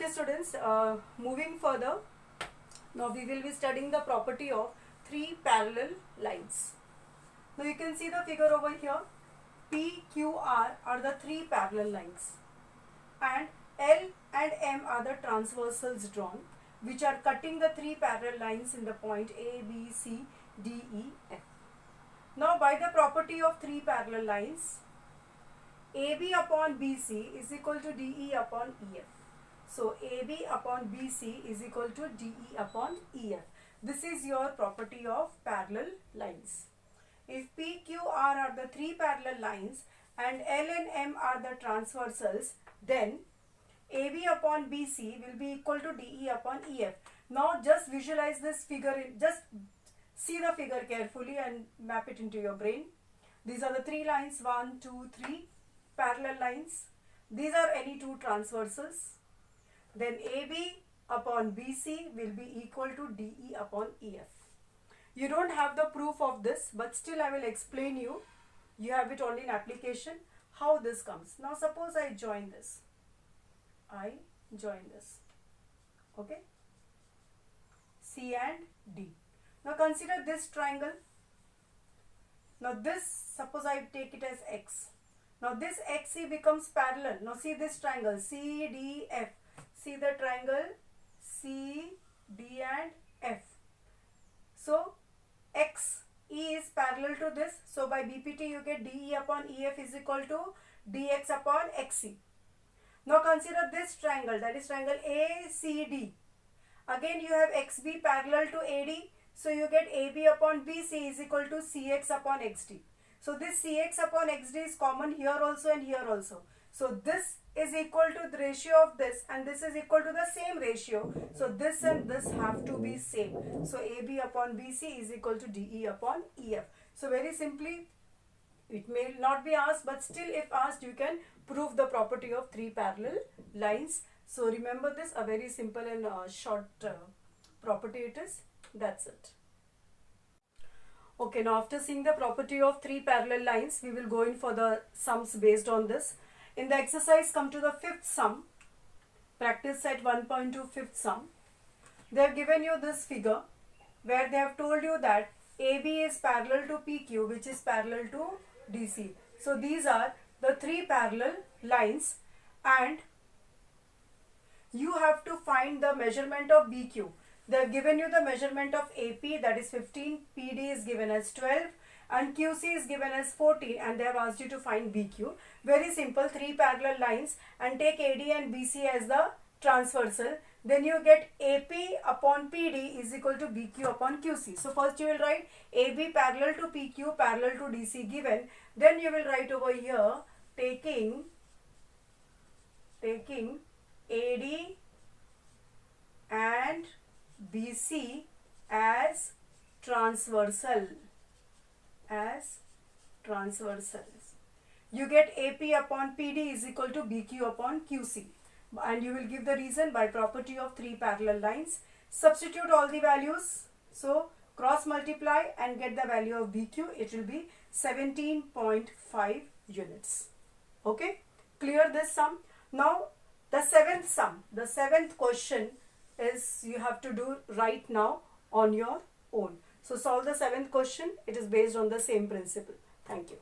Okay students, moving further, now we will be studying the property of three parallel lines. Now you can see the figure over here. P, Q, R are the three parallel lines and L and M are the transversals drawn which are cutting the three parallel lines in the point A, B, C, D, E, F. Now by the property of three parallel lines, AB upon BC is equal to DE upon EF. So AB upon BC is equal to DE upon EF. This is your property of parallel lines. If P, Q, R are the three parallel lines and L and M are the transversals, then AB upon BC will be equal to DE upon EF. Now just visualize this figure, just see the figure carefully and map it into your brain. These are the three lines, 1, 2, 3 parallel lines. These are any two transversals. Then AB upon BC will be equal to DE upon EF. You don't have the proof of this, but still I will explain you. You have it only in application, how this comes. Now suppose I join this. Okay. C and D. Now consider this triangle. Now this, suppose I take it as X. Now this XC becomes parallel. Now see this triangle CDF. See the triangle C, D and F. So XE is parallel to this. So by BPT you get DE upon EF is equal to DX upon XC. Now consider this triangle, that is triangle ACD. Again you have XB parallel to AD. So you get AB upon BC is equal to CX upon XD. So this CX upon XD is common here also and here also. So this is equal to the ratio of this and this is equal to the same ratio. So this and this have to be same. So AB upon BC is equal to DE upon EF. So very simply, it may not be asked, but still if asked you can prove the property of three parallel lines. So remember this, a very simple and short property it is. That's it. Okay, now after seeing the property of three parallel lines, we will go in for the sums based on this. In the exercise, come to the fifth sum. Practice set 1.2 fifth sum. They have given you this figure where they have told you that AB is parallel to PQ, which is parallel to DC. So these are the three parallel lines and you have to find the measurement of BQ. They have given you the measurement of AP, that is 15, PD is given as 12 and QC is given as 14 and they have asked you to find BQ. Very simple, three parallel lines and take AD and BC as the transversal. Then you get AP upon PD is equal to BQ upon QC. So first you will write AB parallel to PQ parallel to DC given. Then you will write over here taking AD and BC as transversal. You get AP upon PD is equal to BQ upon QC. And you will give the reason by property of three parallel lines. Substitute all the values. So cross multiply and get the value of BQ. It will be 17.5 units. Okay. Clear this sum. Now the seventh sum. The seventh question is you have to do right now on your own. So solve the seventh question. It is based on the same principle. Thank you.